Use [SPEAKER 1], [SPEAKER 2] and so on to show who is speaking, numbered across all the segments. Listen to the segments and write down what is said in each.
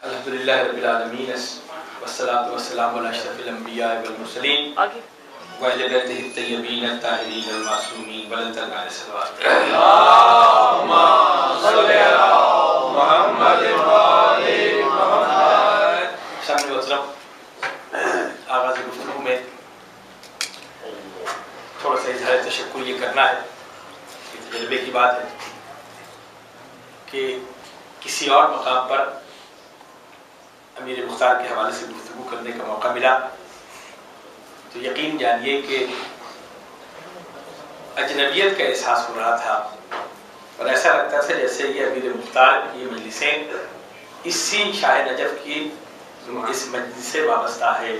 [SPEAKER 1] الحمدللہ رب العالمین والصلاة والسلام علی اشرف الانبیاء والمرسلین وعلی بیتہ الطیبین الطاہرین المعصومین وللتابعین علیہ الصلوات اللہم صلی علی محمد وآل محمد. سامنے محترم، آغاز گفتگو میں تھوڑا سا اظہار تشکر یہ کرنا ہے، یہ تجربے کی بات ہے کہ کسی اور مقام پر امیر مختار کے حوالے سے گفتگو کرنے کا موقع ملا تو یقین جانیے کہ اجنبیت کا احساس ہو رہا تھا اور ایسا لگتا تھا جیسے یہ امیر مختار کی مجلسیں اسی شاہ نجف کی اس مجلس سے وابستہ ہے.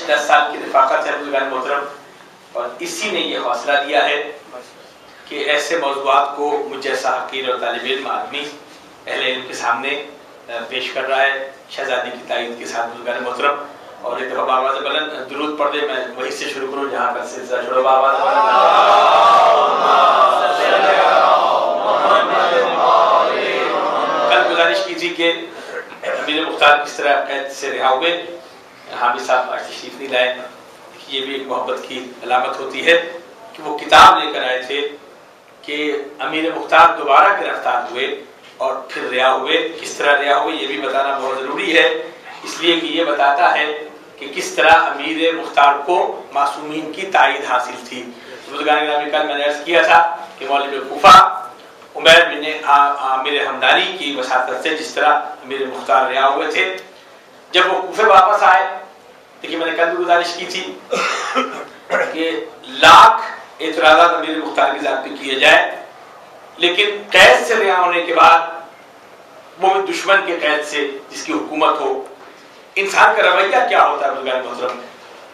[SPEAKER 1] دس سال کی رفاقت ہے بزرگان محترم، اور اسی نے یہ حوصلہ دیا ہے کہ ایسے موضوعات کو مجھ جیسا حقیر اور طالب علم آدمی اہل علم کے سامنے پیش کر رہا ہے شہزادی کی تائید کے ساتھ بزرگان محترم. اور ایک دفعہ بآواز بلند درود پڑھ دے، میں وہیں سے شروع کروں جہاں کا سلسلہ چھوڑو. بآواز کل گزارش کی تھی کہ امیر مختار کس طرح قید سے رہا ہوئے، حامد صاحب آج تشریف نہیں لائے. یہ بھی ایک محبت کی علامت ہوتی ہے کہ وہ کتاب لے کر آئے تھے کہ امیر مختار دوبارہ گرفتار ہوئے اور پھر رہا ہوئے. کس طرح رہا ہوئے یہ بھی بتانا بہت ضروری ہے، اس لیے کہ یہ بتاتا ہے کہ کس طرح امیر مختار کو معصومین کی تائید حاصل تھی. بزرگان گرامی کل میں نے عرض کیا تھا کہ مولوی کوفہ عمیر بن عامر حمدانی کی وساطت سے جس طرح امیر مختار رہا ہوئے تھے، جب وہ کوفے واپس آئے، دیکھیے میں نے کل بھی گزارش کی تھی کہ لاکھ اعتراضات امیر مختار کی ذات پہ کیے جائے، لیکن قید سے رہا ہونے کے بعد وہ دشمن کے قید سے جس کی حکومت ہو، انسان کا رویہ کیا ہوتا ہے بزرگان محترم؟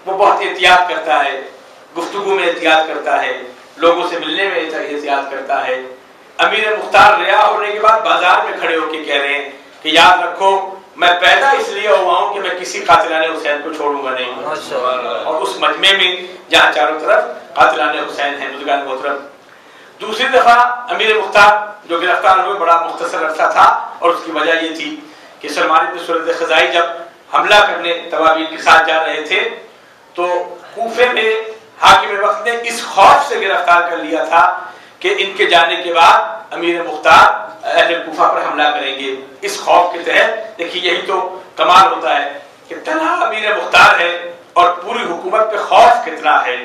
[SPEAKER 1] وہ بہت احتیاط کرتا ہے، گفتگو میں احتیاط کرتا ہے، لوگوں سے ملنے میں احتیاط کرتا ہے. امیر مختار رہا ہونے کے بعد بازار میں کھڑے ہو کے کہہ رہے ہیں کہ یاد رکھو میں پیدا اس لیے ہوا ہوں کہ میں کسی قاتلان حسین کو چھوڑوں گا نہیں. اور اس مجمع میں جہاں چاروں طرف قاتلان حسین ہیں بزرگان محترم. دوسری دفعہ امیر مختار جو گرفتار ہوئے بڑا مختصر عرصہ تھا، اور اس کی وجہ یہ تھی کہ سلمان بن سورۃ خزائی جب حملہ کرنے توابین کے ساتھ جا رہے تھے تو کوفے میں حاکم وقت نے اس خوف سے گرفتار کر لیا تھا کہ ان کے جانے کے بعد امیر مختار اہل کوفہ پر حملہ کریں گے. اس خوف کے تحت دیکھیے یہی تو کمال ہوتا ہے کہ تنہا امیر مختار ہے اور پوری حکومت پہ خوف کتنا ہے.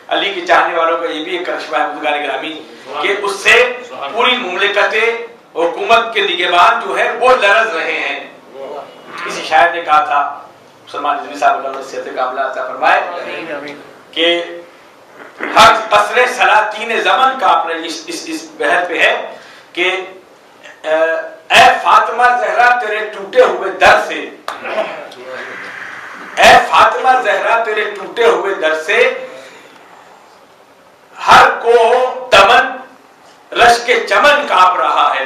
[SPEAKER 1] علی کے چاہنے والوں کا یہ بھی ایک کرشمہ ہے بزرگان گرامی کہ اس سے پوری مملکت حکومت کے نگہبان جو ہے وہ لرز رہے ہیں. کسی شاعر نے کہا تھا، سلمان رضوی صاحب اللہ علیہ کا عملہ عطا فرمائے، کہ ہر قصر سلاطین زمن کا اپنے اس بحر پہ ہے کہ اے فاطمہ زہرا تیرے ٹوٹے ہوئے در سے، اے فاطمہ زہرا تیرے ٹوٹے ہوئے در سے ہر کو دمن رش کے چمن کانپ رہا ہے.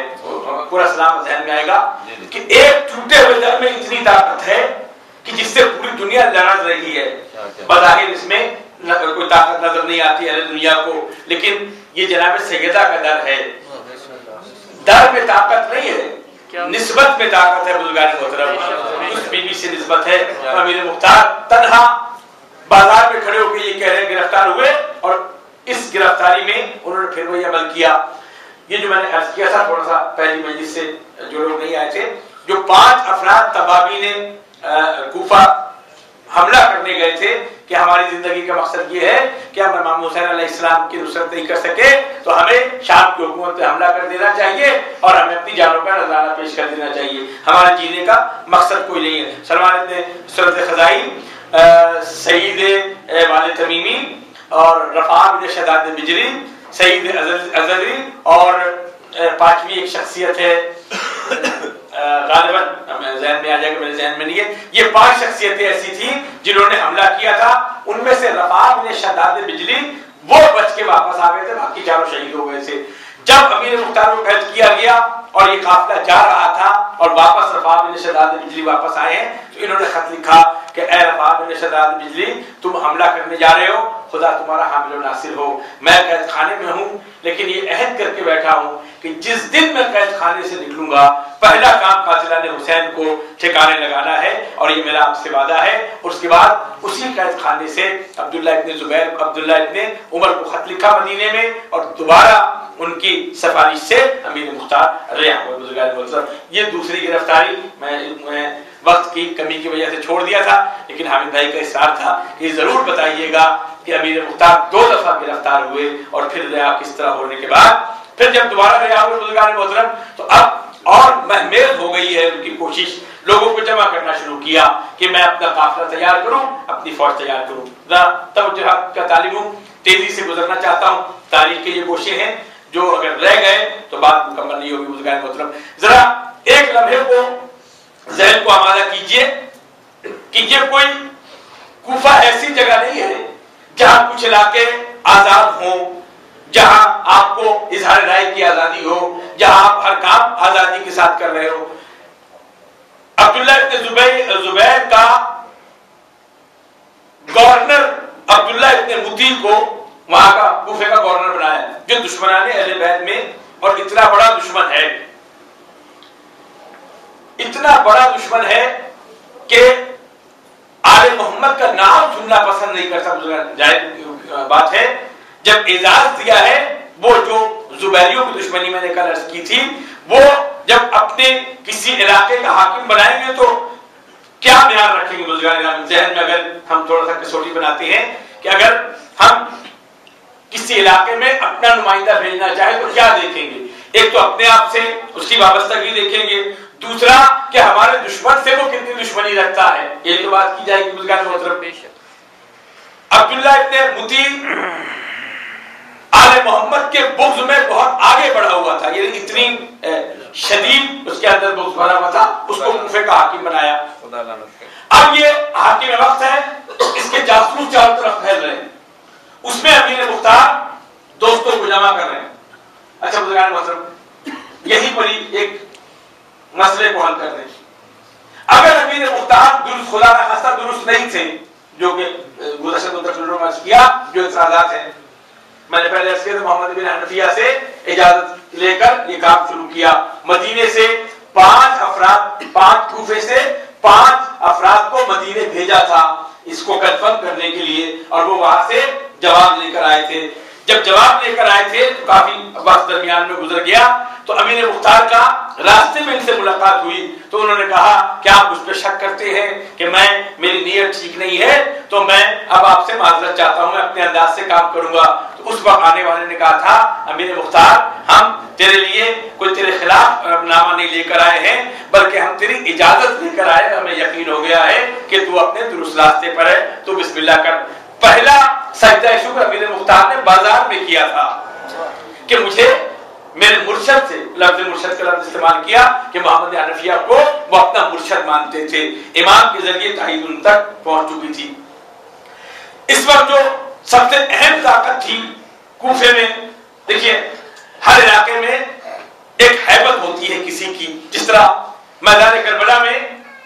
[SPEAKER 1] پورا سلام ذہن میں آئے گا کہ ایک ٹوٹے ہوئے در میں اتنی طاقت ہے کہ جس سے پوری دنیا لرز رہی ہے. بظاہر اس میں کوئی طاقت نظر نہیں آتی ہے دنیا کو، لیکن یہ جناب سیدہ کا در ہے. در میں طاقت نہیں ہے، نسبت میں طاقت ہے بزرگان محترم. اس بی بی سے نسبت ہے. امیر مختار تنہا بازار میں کھڑے ہو کے یہ کہہ رہے ہیں گرفتار ہوئے، اور اس گرفتاری میں انہوں نے پھر وہی عمل کیا. یہ جو میں نے عرض کیا تھا تھوڑا سا پہلی مجلس سے جو لوگ نہیں آئے تھے، جو 5 افراد تبابین کوفہ حملہ کرنے گئے تھے کہ ہماری زندگی کا مقصد یہ ہے کہ ہم امام حسین علیہ السلام کی نصرت نہیں کر سکے تو ہمیں شام کی حکومت پہ حملہ کر دینا چاہیے اور ہمیں اپنی جانوں کا نذرانہ پیش کر دینا چاہیے، ہمارے جینے کا مقصد کوئی نہیں ہے. سلمان بن سورۃ خزائی، سعید والد تمیمی اور رفاع بن شداد بجلی، سعید ازری، اور 5ویں ایک شخصیت ہے غالباً ذہن میں آ جائے گا، میرے ذہن میں نہیں ہے. یہ 5 شخصیتیں ایسی تھیں جنہوں نے حملہ کیا تھا. ان میں سے رفاع بن شداد بجلی وہ بچ کے واپس آ گئے تھے، باقی چاروں شہید ہو گئے تھے. جب امیر مختار کو قید کیا گیا اور یہ قافلہ جا رہا تھا اور واپس رفاع بن شداد بجلی واپس آئے ہیں تو انہوں نے خط لکھا کہ اے رفاع بن شداد بجلی تم حملہ کرنے جا رہے ہو خدا تمہارا حامل و ناصر ہو، میں قید خانے میں ہوں لیکن یہ عہد کر کے بیٹھا ہوں کہ جس دن میں قید خانے سے نکلوں گا پہلا کام قاتلان حسین کو ٹھکانے لگانا ہے، اور یہ میرا آپ سے وعدہ ہے۔ اور اس کے بعد اسی قید خانے سے عبداللہ ابن عمر کو خط لکھا مدینے میں، اور دوبارہ ان کی سفارش سے امیر مختار رہا ہوئے۔ بزرگان محترم، یہ دوسری گرفتاری میں وقت کی کمی کی وجہ سے چھوڑ دیا تھا، لیکن حامد بھائی کا اصرار تھا کہ یہ ضرور بتائیے گا کہ امیر مختار 2 دفعہ گرفتار ہوئے اور پھر رہا کس طرح ہونے کے بعد پھر جب دوبارہ رہا ہوئے بزرگان محترم تو اب اور محمیل ہو گئی ہے ان کی کوشش، لوگوں کو جمع کرنا شروع کیا کہ میں اپنا قافلہ تیار کروں، اپنی فوج تیار کروں۔ توجہات کا طالب ہوں، تیزی سے گزرنا چاہتا ہوں، تاریخ کے یہ گوشے ہیں جو اگر رہ گئے تو بات مکمل نہیں ہوگی۔ بزرگان محترم، ذرا ایک لمحے کو ذہن کو آمادہ کیجئے کہ یہ کوئی کوفہ ایسی جگہ نہیں ہے جہاں کچھ علاقے آزاد ہوں، جہاں آپ کو اظہار رائے کی آزادی ہو، جہاں آپ ہر کام آزادی کے ساتھ کر رہے ہو۔ عبداللہ ابن زبیر کا گورنر عبداللہ ابن مطیع کو وہاں کا کوفے کا گورنر بنایا، جو دشمنان اہل بیت میں اور اتنا بڑا دشمن ہے، اتنا بڑا دشمن ہے کہ آل محمد کا نام سننا پسند نہیں کرتا۔ جائز بات ہے، جب اعزاز دیا ہے وہ جو زبیریوں کی دشمنی میں نے کل عرض کی تھی، وہ جب اپنے کسی علاقے کا حاکم بنائیں گے تو کیا معیار رکھیں گے بزرگان ذہن میں؟ اگر ہم تھوڑا سا کسوٹی بناتے ہیں کہ اگر ہم کسی علاقے میں اپنا نمائندہ بھیجنا چاہیں تو کیا دیکھیں گے؟ ایک تو اپنے آپ سے اس کی وابستگی دیکھیں گے، دوسرا کہ ہمارے دشمن سے وہ کتنی دشمنی رکھتا ہے، یہ تو بات کی جائے گی بزرگان محترم۔ عبداللہ ابن مطیع آل محمد کے بغض میں بہت آگے بڑھا ہوا تھا، یعنی اتنی شدید اس کے اندر بغض بھرا ہوا تھا، اس کو کوفے کا حاکم بنایا۔ اب یہ حاکم وقت ہے، اس کے جاسوس چاروں طرف پھیل رہے ہیں، اس میں امیر مختار دوستوں کو جمع کر رہے ہیں۔ اچھا بزرگان محترم، یہی بڑی ایک مسئلے کو حل کر دیں۔ اگر امیر مختار درست خدا نہ خاصہ درست نہیں تھے، جو کہ گزشتہ دو میں کیا جو اعتراضات ہیں، میں نے پہلے عرض کیا محمد بن حنفیہ سے اجازت لے کر یہ کام شروع کیا، مدینے سے 5 کوفے سے 5 افراد کو مدینے بھیجا تھا اس کو کنفرم کرنے کے لیے، اور وہ وہاں سے جواب لے کر آئے تھے۔ جب جواب لے کر آئے تھے تو کافی وقت درمیان میں گزر گیا، تو امیر مختار کا راستے میں ان سے ملاقات ہوئی تو انہوں نے کہا کہ آپ اس پہ شک کرتے ہیں کہ میری نیت ٹھیک نہیں ہے، تو میں اب آپ سے معذرت چاہتا ہوں، میں اپنے انداز سے کام کروں گا۔ تو اس وقت آنے والے نے کہا تھا امیر مختار، ہم تیرے لیے کوئی تیرے خلاف نامہ نہیں لے کر آئے ہیں، بلکہ ہم تیری اجازت لے کر آئے، ہمیں یقین ہو گیا ہے کہ تو اپنے درست راستے پر ہے، تو بسم اللہ کر۔ پہلا سجدہ شکر امیر مختار نے بازار میں کیا تھا کہ مجھے میرے مرشد سے، لفظ مرشد کا لفظ استعمال کیا کہ محمد حنفیہ کو وہ اپنا مرشد مانتے تھے، امام کے ذریعے تائید ان تک پہنچ چکی تھی۔ اس وقت جو سب سے اہم طاقت تھی کوفے میں، دیکھیے ہر علاقے میں ایک ہیبت ہوتی ہے کسی کی، جس طرح میدان کربلا میں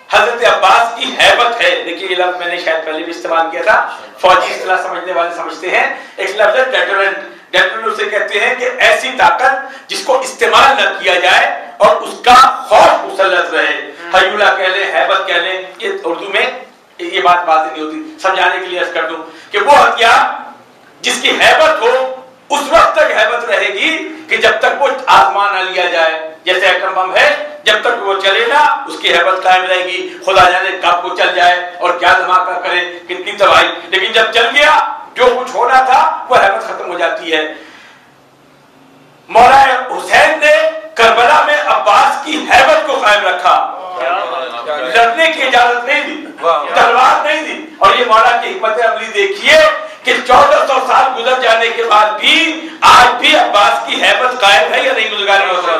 [SPEAKER 1] حضرت عباس کی ہیبت ہے۔ دیکھیے یہ لفظ میں نے شاید پہلے بھی استعمال کیا تھا، فوجی اصطلاح سمجھنے والے سمجھتے ہیں، ایک لفظ ہے ڈیٹرنٹ۔ ڈیٹرنٹ اسے کہتے ہیں کہ ایسی طاقت جس کو استعمال نہ کیا جائے اور اس کا خوف مسلط رہے، ہیولہ کہہ لیں، ہیبت کہہ لیں، یہ اردو میں یہ بات واضح نہیں ہوتی، سمجھانے کے لیے عرض کر دوں کہ وہ ہتھیار جس کی ہیبت ہو اس وقت تک ہیبت رہے گی کہ جب تک وہ آزمان نہ لیا جائے۔ جیسے ایٹم بم ہے، جب تک وہ چلے نا اس کی ہیبت قائم رہے گی، خدا جانے کب وہ چل جائے اور کیا دھماکہ کرے، کتنی تباہی، لیکن جب چل گیا جو کچھ ہونا تھا وہ ہیبت ختم ہو جاتی ہے۔ مولا حسین نے کربلا میں عباس کی ہیبت کو قائم رکھا، لڑنے کی اجازت نہیں دی، تلوار نہیں دی، اور یہ مولا کی حکمت عملی دیکھیے کہ 1400 سال گزر جانے کے بعد بھی آج بھی عباس کی ہیبت قائم ہے یا نہیں گزرگار محترم؟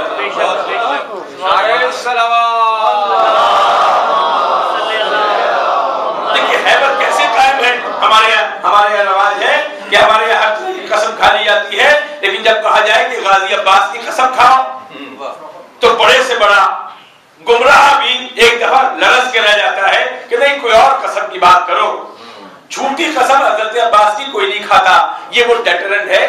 [SPEAKER 1] دیکھیے ہیبت کیسے قائم ہے۔ ہمارے یہاں رواج ہے کہ ہمارے یہاں ہر طرح کی قسم کھا لی جاتی ہے، لیکن جب کہا جائے کہ غازی عباس کی قسم کھاؤ تو بڑے سے بڑا گمراہ بھی ایک دفعہ لرز کے رہ جاتا ہے کہ نہیں کوئی اور قسم کی بات کرو۔ جھوٹی قسم حضرت عباس کی کوئی نہیں کھاتا، یہ وہ ڈیٹرنٹ ہے